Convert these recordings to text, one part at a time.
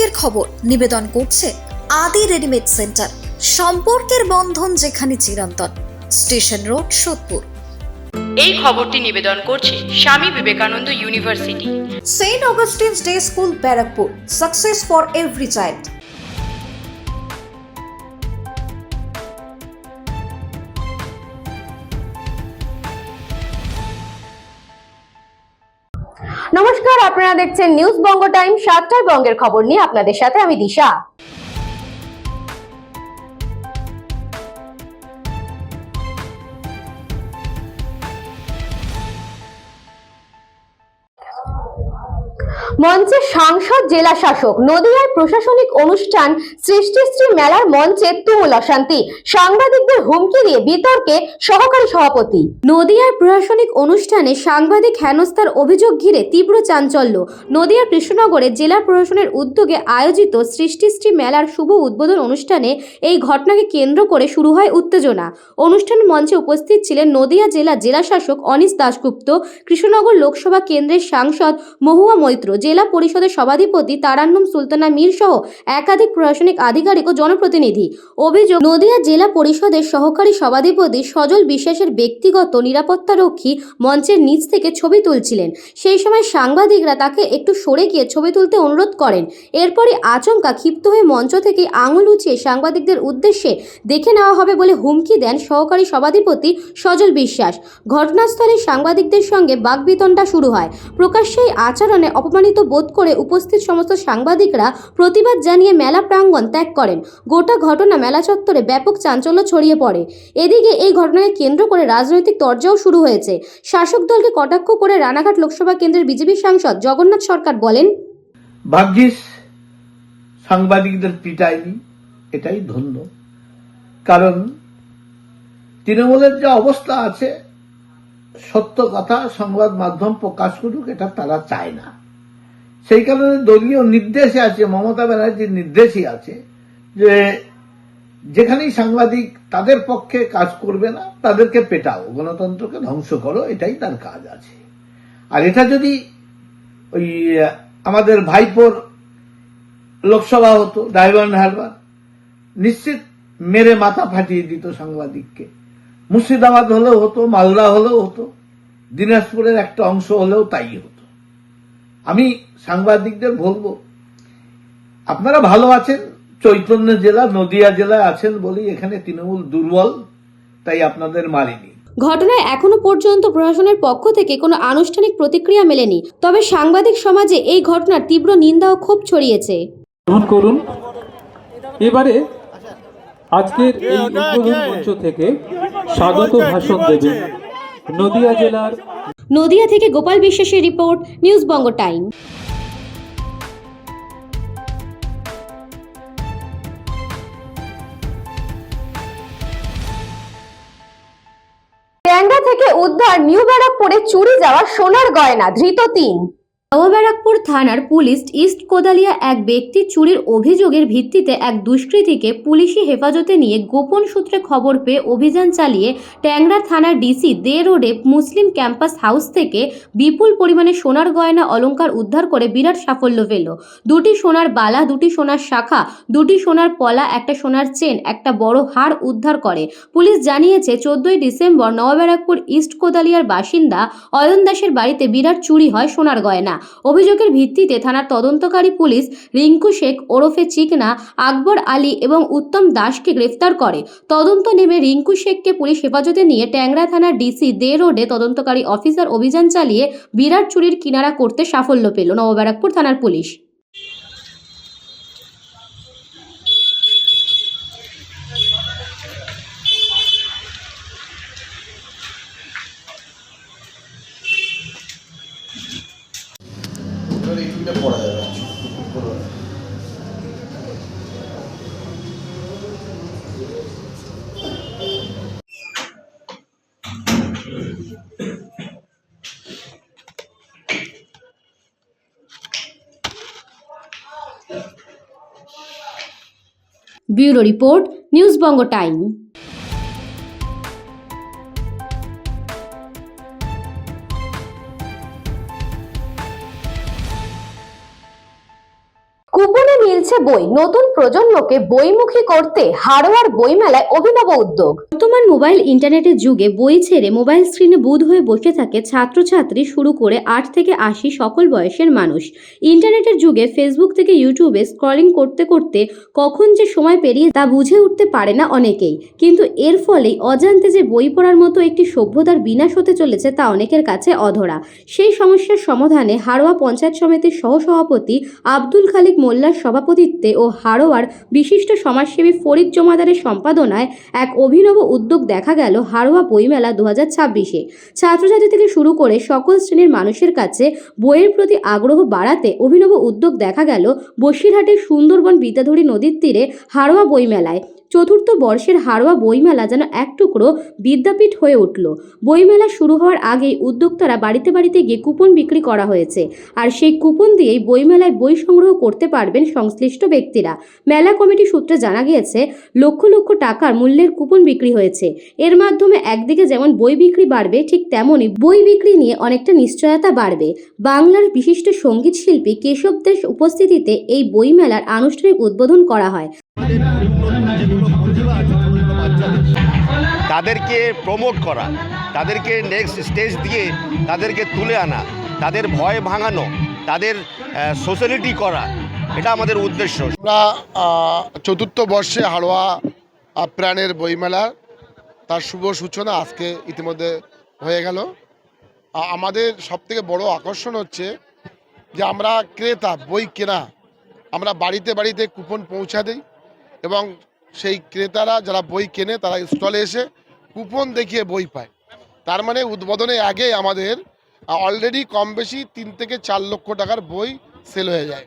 বঙ্গের খবর নিবেদন করছে আদি রেডিমেড সেন্টার, সম্পর্কের বন্ধন যেখানে চিরন্তন। Station road, Sodepur. এই খবরটি নিবেদন করছে Swami Vivekananda university, saint Augustine's day school, Barrackpore. Success for every child. নমস্কার, আপনারা দেখছেন নিউজ বঙ্গ টাইম। 7টার বঙ্গের খবর নিয়ে আপনাদের সাথে আমি দিশা। মঞ্চে সাংসদ, জেলা শাসক। নদিয়ায় প্রশাসনিক অনুষ্ঠান সৃষ্টিশ্রী মেলার মঞ্চে তুমুল অশান্তি। সাংবাদিকদের হুমকি দিয়ে বিতর্কে সহকারী সভাপতি। নদিয়ার প্রশাসনিক অনুষ্ঠানে সাংবাদিক হেনস্থার অভিযোগ ঘিরে তীব্র চাঞ্চল্য। নদিয়ার কৃষ্ণনগরে জেলা প্রশাসনের উদ্যোগে আয়োজিত সৃষ্টিশ্রী মেলার শুভ উদ্বোধন অনুষ্ঠানে এই ঘটনাকে কেন্দ্র করে শুরু হয় উত্তেজনা। অনুষ্ঠান মঞ্চে উপস্থিত ছিলেন নদিয়া জেলা শাসক অনিশ দাশগুপ্ত, কৃষ্ণনগর লোকসভা কেন্দ্রের সাংসদ মহুয়া মৈত্র, জেলা পরিষদের সভাধিপতি তারান্নুম সুলতানা মীর সহ একাধিক প্রশাসনিক আধিকারিক ও জনপ্রতিনিধি। অভিযোগ, নদিয়া জেলা পরিষদের সহকারী সভাধিপতি সজল বিশ্বাসের ব্যক্তিগত নিরাপত্তারক্ষী মঞ্চের নিচ থেকে ছবি তুলছিলেন। সেই সময় সাংবাদিকরা তাকে একটু সরে গিয়ে ছবি তুলতে অনুরোধ করেন। এরপরই আচমকা ক্ষিপ্ত হয়ে মঞ্চ থেকে আঙুল উঁচিয়ে সাংবাদিকদের উদ্দেশ্যে দেখে নেওয়া হবে বলে হুমকি দেন সহকারী সভাধিপতি সজল বিশ্বাস। ঘটনাস্থলে সাংবাদিকদের সঙ্গে বাকবিতণ্ডা শুরু হয়। প্রকাশ্যে এই আচরণে অপমানিত বোধ করে উপস্থিত সমস্ত সাংবাদিকরা প্রতিবাদ জানিয়ে মেলা প্রাঙ্গণ ত্যাগ করেন। গোটা ঘটনা মেলা চত্বরে ব্যাপক চাঞ্চল্য ছড়িয়ে পড়ে। এদিকে এই ঘটনাকে কেন্দ্র করে রাজনৈতিক তরজাও শুরু হয়েছে। শাসক দলকে কটাক্ষ করে রানাঘাট লোকসভা কেন্দ্রের বিজেপি সাংসদ জগন্নাথ সরকার বলেন, ভাগ্যিস সাংবাদিকদের পিটায়নি, এটাই ধন্য। কারণ তৃণমূলের যে অবস্থা আছে, সত্য কথা সংবাদ মাধ্যম প্রকাশ করুক, এটা তারা চায় না। সেই কারণে দলীয় নির্দেশে আছে, মমতা ব্যানার্জির নির্দেশই আছে যে যেখানেই সাংবাদিক তাদের পক্ষে কাজ করবে না তাদেরকে পেটাও, গণতন্ত্রকে ধ্বংস করো, এটাই তার কাজ আছে। আর এটা যদি ওই আমাদের ভাইপোর লোকসভা হতো, ডাইভার্ন হারবার, নিশ্চিত মেরে মাথা ফাটিয়ে দিত সাংবাদিককে। মুর্শিদাবাদ হলেও হতো, মালদা হলেও হতো, দিনাজপুরের একটা অংশ হলেও তাই হতো। আমি সাংবাদিকদের বলবো, আপনারা ভালো আছেন, চৈতন্য জেলা, নদিয়া জেলা আছেন বলেই এখানে তৃণমূল দুর্বল, তাই আপনাদের মারিনি। ঘটনায় এখনো পর্যন্ত প্রশাসনের পক্ষ থেকে কোনো আনুষ্ঠানিক প্রতিক্রিয়া মেলেনি। তবে সাংবাদিক সমাজে এই ঘটনার তীব্র নিন্দা ও ক্ষোভ ছড়িয়েছে। করুন এবারে আজকের এই উদ্বোধন মঞ্চ থেকে স্বাগত ভাষণ দেবেন নদিয়া থেকে গোপাল বিশ্বাসের রিপোর্ট, নিউজ বঙ্গ টাইম। ট্যাংরা থেকে উদ্ধার নিউ ব্যারাকপুরে চুরি যাওয়া সোনার গয়না, ধৃত 3। নবব্যারাকপুর থানার পুলিশ ইস্ট কোদালিয়া এক ব্যক্তির চুরির অভিযোগের ভিত্তিতে এক দুষ্কৃতীকে পুলিশি হেফাজতে নিয়ে গোপন সূত্রে খবর পেয়ে অভিযান চালিয়ে ট্যাংরা থানার ডিসি দে রোডে মুসলিম ক্যাম্পাস হাউস থেকে বিপুল পরিমাণে সোনার গয়না অলংকার উদ্ধার করে বিরাট সাফল্য পেল। 2টি সোনার বালা, 2টি সোনার শাখা, 2টি সোনার পলা, একটা সোনার চেন, একটা বড় হার উদ্ধার করে। পুলিশ জানিয়েছে 14ই ডিসেম্বর নবব্যারাকপুর ইস্ট কোদালিয়ার বাসিন্দা অয়ন দাসের বাড়িতে বিরাট চুরি হয় সোনার গয়না। অভিযোগের ভিত্তিতে থানার তদন্তকারী পুলিশ রিঙ্কু শেখ ওরফে চিকনা, আকবর আলী এবং উত্তম দাসকে গ্রেফতার করে। তদন্ত নেমে রিঙ্কু শেখকে পুলিশ হেফাজতে নিয়ে ট্যাংরা থানার ডিসি দে রোডে তদন্তকারী অফিসার অভিযান চালিয়ে বিরাট চুরির কিনারা করতে সাফল্য পেল নবব্যারাকপুর থানার পুলিশ। পড়া যাবে ব্যুরো রিপোর্ট, নিউজ বঙ্গ টাইম। কুপনে মিলছে মিলছে বই, নতুন প্রজন্মকে বইমুখী করতে হাড়োয়ার বইমেলায় অভিনব উদ্যোগ। বর্তমান মোবাইল ইন্টারনেটের যুগে বই ছেড়ে মোবাইল স্ক্রিনে বুঁদ হয়ে বসে থাকে ছাত্রছাত্রী শুরু করে 8 থেকে 80 সকল বয়সের মানুষ। ইন্টারনেটের যুগে ফেসবুক থেকে ইউটিউবে স্ক্রলিং করতে করতে কখন যে সময় পেরিয়ে তা বুঝে উঠতে পারে না অনেকেই, কিন্তু এর ফলেই অজান্তে যে বই পড়ার মতো একটি সভ্যতার বিনাশ হতে চলেছে তা অনেকের কাছে অধরা। সেই সমস্যার সমাধানে হাড়োয়া পঞ্চায়েত সমিতির সহসভাপতি আব্দুল খালিক মোল্লার সভাপতিত্বে ও হাড়োয়ার বিশিষ্ট সমাজসেবী ফরিদ জমাদারের সম্পাদনায় এক অভিনব উদ্যোগ দেখা গেল হাড়োয়া বইমেলা 2026-এ। ছাত্রছাত্রী থেকে শুরু করে সকল শ্রেণীর মানুষের কাছে বইয়ের প্রতি আগ্রহ বাড়াতে অভিনব উদ্যোগ দেখা গেল বসিরহাটের সুন্দরবন বিদ্যাধরী নদীর তীরে হাড়োয়া বইমেলায়। চতুর্থ বর্ষের হাড়োয়া বইমেলা যেন এক টুকরো বিদ্যাপীঠ হয়ে উঠল। বইমেলা শুরু হওয়ার আগেই উদ্যোক্তারা বাড়িতে বাড়িতে গিয়ে কুপন বিক্রি করা হয়েছে, আর সেই কুপন দিয়েই বইমেলায় বই সংগ্রহ করতে পারবেন সংশ্লিষ্ট ব্যক্তিরা। মেলা কমিটি সূত্রে জানা গিয়েছে লক্ষ লক্ষ টাকার মূল্যের কুপন বিক্রি হয়েছে। এর মাধ্যমে একদিকে যেমন বই বিক্রি বাড়বে, ঠিক তেমনই বই বিক্রি নিয়ে অনেকটা নিশ্চয়তা বাড়বে। বাংলার বিশিষ্ট সঙ্গীত শিল্পী কেশব দেশ উপস্থিতিতে এই বইমেলার আনুষ্ঠানিক উদ্বোধন করা হয়। তাদেরকে প্রমোট করা, তাদেরকে নেক্সট স্টেজ দিয়ে তাদেরকে তুলে আনা, তাদের ভয় ভাঙানো, তাদের সোশ্যালিটি করা, এটা আমাদের উদ্দেশ্য। আমরা চতুর্থ বর্ষে হাড়োয়া প্রাণের বইমেলা তার শুভ সূচনা আজকে ইতিমধ্যে হয়ে গেল। আমাদের সবথেকে বড় আকর্ষণ হচ্ছে যে আমরা ক্রেতা, বই কেনা, আমরা বাড়িতে বাড়িতে কুপন পৌঁছা দিই এবং সেই ক্রেতারা যারা বই কেনে তারা স্টলে এসে কুপন দেখিয়ে বই পায়। তার মানে উদ্বোধনের আগে আমাদের অলরেডি কম বেশি 3 থেকে 4 লক্ষ টাকার বই সেল হয়ে যায়।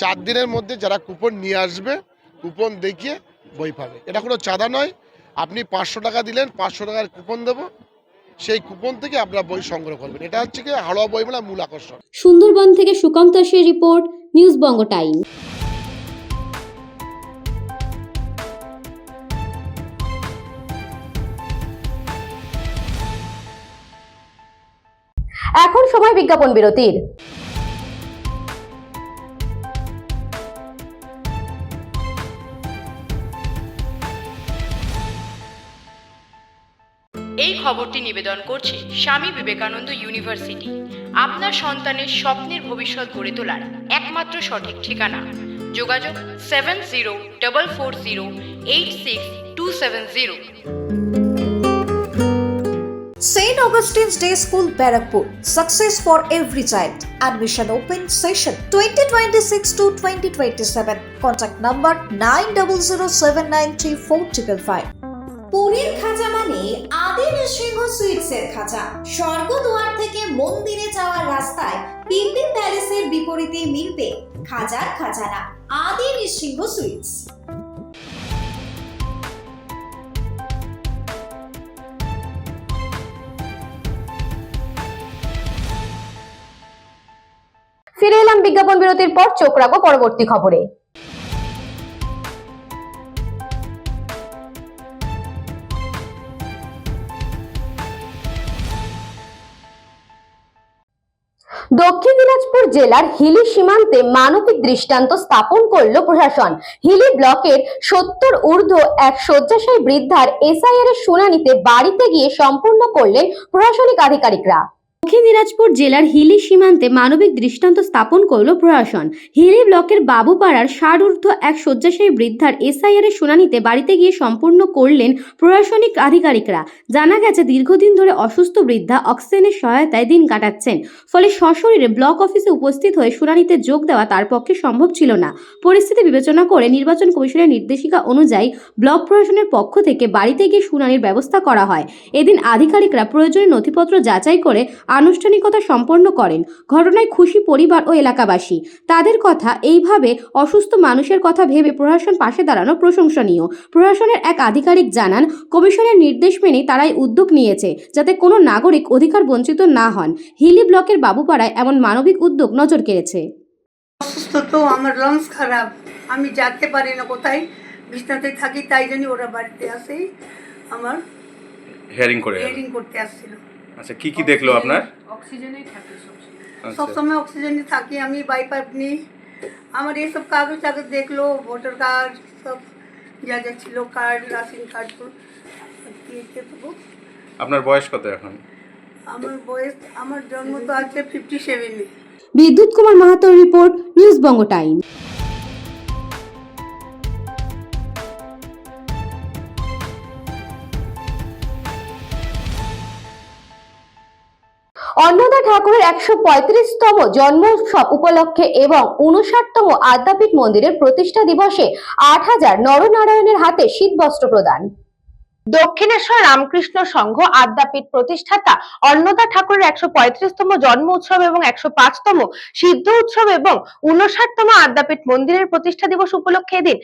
4 দিনের মধ্যে যারা কুপন নিয়ে আসবে, কুপন দেখিয়ে বই পাবে। এটা কোনো চাঁদা নয়, আপনি 500 টাকা দিলেন, 500 টাকার কুপন দেবো, সেই কুপন থেকে আপনারা বই সংগ্রহ করবেন। এটা হচ্ছে কি হাড়োয়া বইমেলার মূল আকর্ষণ। সুন্দরবন থেকে সুকান্ত দাসের রিপোর্ট, নিউজ বঙ্গ টাইম। এখন সময় বিজ্ঞাপন বিরতির। এই খবরটি নিবেদন করছে স্বামী বিবেকানন্দ ইউনিভার্সিটি। আপনার সন্তানের স্বপ্নের ভবিষ্যৎ গড়ে তোলার একমাত্র সঠিক ঠিকানা। যোগাযোগ 7044086270। St. Augustine's Day School, Barrackpur. Success for every child. Admission open session 2026 to 2027. Contact number 9007934555. পুরীর খাঁচা মানে আদি নৃসিংহ সুইটসের খাঁচা। স্বর্গদুয়ার থেকে মন্দিরে যাওয়ার রাস্তায় পিন্ডি প্যালেসের বিপরীতে মিলবে খাজার খাজানা আদি নৃসিংহ সুইটস। ফিরে এলাম বিজ্ঞাপন বিরতির পর। চোখ রাখবো পরবর্তী খবরে। দক্ষিণ দিনাজপুর জেলার হিলি সীমান্তে মানবিক দৃষ্টান্ত স্থাপন করল প্রশাসন। হিলি ব্লকের 70 ঊর্ধ্ব এক শয্যাশায়ী বৃদ্ধার এসআইআর এর শুনানিতে বাড়িতে গিয়ে সম্পূর্ণ করলেন প্রশাসনিক আধিকারিকরা। দক্ষিণ দিনাজপুর জেলার হিলি সীমান্তে মানবিক দৃষ্টান্ত স্থাপন করল প্রশাসন। হিলি ব্লকের বাবুপাড়ার 60 ঊর্ধ্ব এক শয্যাশায়ী বৃদ্ধার এসআইআর এর শুনানিতে বাড়িতে গিয়ে সম্পূর্ণ করলেন প্রশাসনিক আধিকারিকরা। জানা গেছে দীর্ঘদিন ধরে অসুস্থ বৃদ্ধা অক্সিজেনের সহায়তায় দিন কাটাচ্ছেন, ফলে সশরীরে ব্লক অফিসে উপস্থিত হয়ে শুনানিতে যোগ দেওয়া তার পক্ষে সম্ভব ছিল না। পরিস্থিতি বিবেচনা করে নির্বাচন কমিশনের নির্দেশিকা অনুযায়ী ব্লক প্রশাসনের পক্ষ থেকে বাড়িতে গিয়ে শুনানির ব্যবস্থা করা হয়। এদিন আধিকারিকরা প্রয়োজনীয় নথিপত্র যাচাই করে আনুষ্ঠানিকতা সম্পন্ন করেন। ঘটনায় খুশি পরিবার ও এলাকাবাসী। তাদের কথা, এইভাবে অসুস্থ মানুষের কথা ভেবে প্রশাসন পাশে দাঁড়ানো প্রশংসনীয়। প্রশাসনের এক আধিকারিক জানান, কমিশনের নির্দেশ মেনেই তারাই উদ্যোগ নিয়েছে যাতে কোনো নাগরিক অধিকার বঞ্চিত না হন। হিলি ব্লকের বাবুপাড়ায় এমন মানবিক উদ্যোগ নজর কেড়েছে। অসুস্থ তো, আমার লাংস খারাপ, আমি যেতে পারি না কোথায়, বিছনাতে থাকি, তাই জন্য ওরা বাড়িতে আসে আমার হেয়ারিং করতে আসছিল। আচ্ছা, কি কি দেখলো আপনার? সবসময় অক্সিজেনে থাকি আমি, বাইপাইপ নিই, আমার এইসব কাগজ টাগজ দেখলো, ভোটার কার্ড সব যা যা ছিল, কার্ড, রাশন কার্ড দিয়েছে দেবো। আপনার বয়স কত এখন? আমার বয়স, আমার জন্ম তো আছে 57-এ। বিদ্যুৎ কুমার মাহাতোর রিপোর্ট, নিউজ বঙ্গ টাইম। অন্নদা ঠাকুরের 135তম জন্ম উৎসব উপলক্ষে এবং 59তম আদ্যাপীঠ মন্দিরের প্রতিষ্ঠা দিবসে 8000 নরনারায়ণের হাতে শীতবস্ত্র প্রদান। দক্ষিণেশ্বর রামকৃষ্ণ সংঘ আদ্যাপীঠ প্রতিষ্ঠাতা অন্নদা ঠাকুরের 135তম জন্ম উৎসব এবং 105তম সিদ্ধ উৎসব এবং 59তম আদ্যাপীঠ মন্দিরের প্রতিষ্ঠা দিবস উপলক্ষে এদিন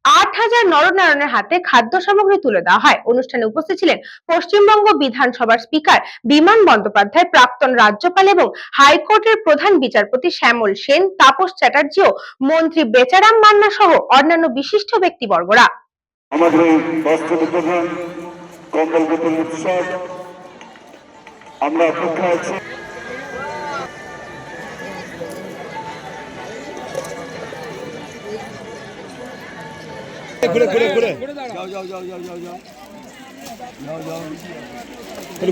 8000 নরনারায়ণের হাতে খাদ্য সামগ্রী তুলে দেওয়া হয়। অনুষ্ঠানে উপস্থিত ছিলেন পশ্চিমবঙ্গ বিধানসভার স্পিকার বিমান বন্দ্যোপাধ্যায়, প্রাক্তন রাজ্যপাল এবং হাইকোর্টের প্রধান বিচারপতি শ্যামল সেন, তাপস চ্যাটার্জি ও মন্ত্রী বেচারাম মান্না সহ অন্যান্য বিশিষ্ট ব্যক্তিবর্গরা। আমাদের এই বস্ত্র বিতরণ, কম্বল বিতরণ উৎসব আমরা অপেক্ষা আছি। ঘুরে ঘুরে ঘুরে যাও যাও যাও যাও যাও যাও যাও যাও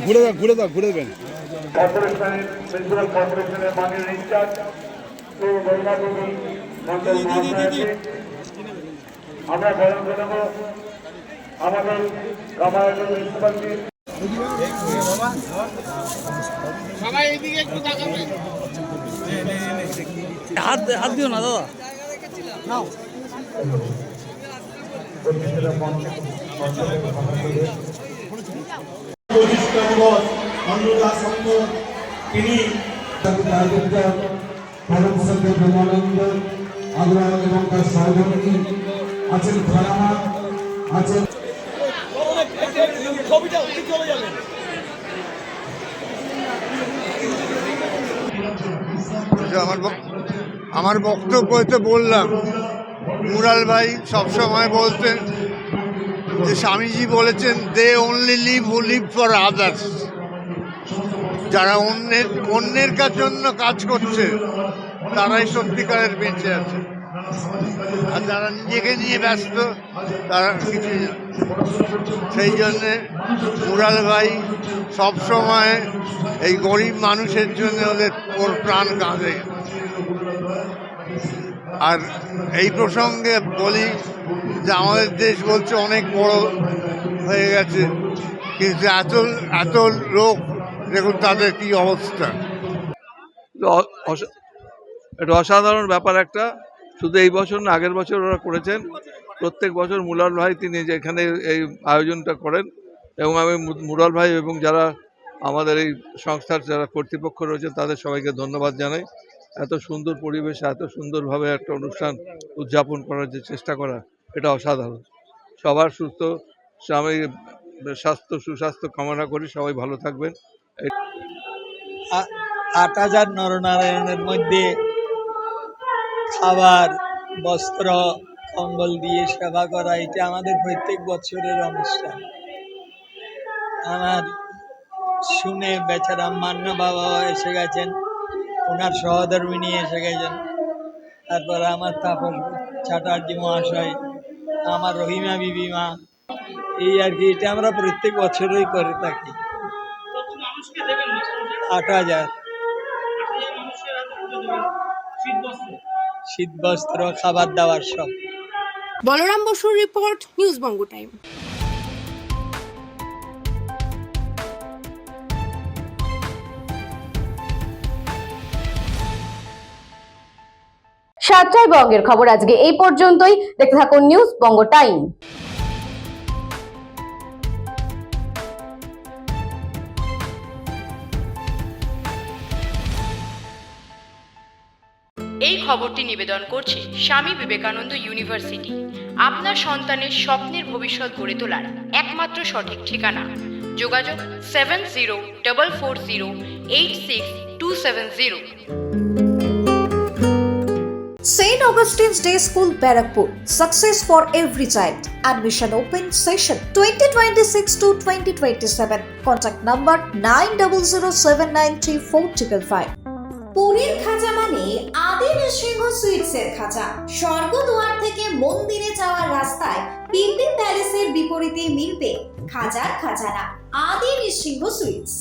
ঘুরে দাও ঘুরে দাও ঘুরে দেবেন। কর্পোরেশনের সেন্ট্রাল কর্পোরেশনের মাননীয় ইনচার্জ শ্রী বৈরাদেবী মন্ডল মহাশয়কে আমরা বরণ জানাবো। আমাদের রামায়ণ মিউনিসিপালিটি সবাই এদিকে একটু তাকাবেন। হাত দিও না দাদা, নাও। তিনি এবং তার সহযোগী আছেন, খারামা আছেন। আমার বক্তব্যতে বললাম, মুরাল ভাই সবসময় বলতেন যে স্বামীজি বলেছেন, they only live who live for others. যারা অন্যের জন্য কাজ করছে তারাই সত্যিকারের বেঁচে আছে, আর যারা নিজেকে নিয়ে ব্যস্ত তারা কিছুই না। সেই জন্যে মুরাল ভাই সবসময় এই গরিব মানুষের জন্য ওর প্রাণ কাঁদে। আর এই প্রসঙ্গে বলি যে আমাদের দেশ বলছে অনেক বড় হয়ে গেছে, কিন্তু এত লোক দেখুন তাদের কি অবস্থা। এটা অসাধারণ ব্যাপার একটা, শুধু এই বছর না, আগের বছর ওরা করেছেন। প্রত্যেক বছর মুরাল ভাই তিনি যেখানে এই আয়োজনটা করেন, এবং আমি মুরাল ভাই এবং যারা আমাদের এই সংস্থার যারা কর্তৃপক্ষ রয়েছে তাদের সবাইকে ধন্যবাদ জানাই। এত সুন্দর পরিবেশে এত সুন্দরভাবে একটা অনুষ্ঠান উদযাপন করার যে চেষ্টা করা, এটা অসাধারণ। সবার সুস্বাস্থ্য কামনা করি, সবাই ভালো থাকবেন। 8000 নরনারায়ণের মধ্যে খাবার, বস্ত্র, কম্বল দিয়ে সেবা করা, এটা আমাদের প্রত্যেক বছরের অনুষ্ঠান। আমার শুনে বেচারাম মান্না বাবা এসে গেছেন, ওনার সহধর্মিনী এসে গেছেন, তারপর আমার তাপস চ্যাটার্জি মহাশয়, আমার রহিমা বিবিমা, এই আর কি। এটা আমরা প্রত্যেক বছরই করে থাকি। 8000 শীতবস্ত্র, খাবার দাবার সব। বলরাম বসুর রিপোর্ট, নিউজ বঙ্গ টাইম। সাতটায় বঙ্গের খবর আজকে এই পর্যন্তই। দেখতে থাকুন নিউজ বঙ্গ টাইম। এই খবরটি নিবেদন করছে স্বামী বিবেকানন্দ ইউনিভার্সিটি। আপনার সন্তানের স্বপ্নের ভবিষ্যৎ গড়ে তোলার একমাত্র সঠিক ঠিকানা। যোগাযোগ 7044086270। St. Augustine's Day School, Barakpur. Success for every child. Admission open session 2026 to 2027. Contact number 9007934555. পুরীর খাজা মানে আদি নৃসিংহ সুইটসের খাঁচা। স্বর্গদুয়ার থেকে মন্দিরে যাওয়ার রাস্তায় পিপি প্যালেসের বিপরীতে মিলবে খাজার খাজানা। আদি নৃসিংহ সুইটস।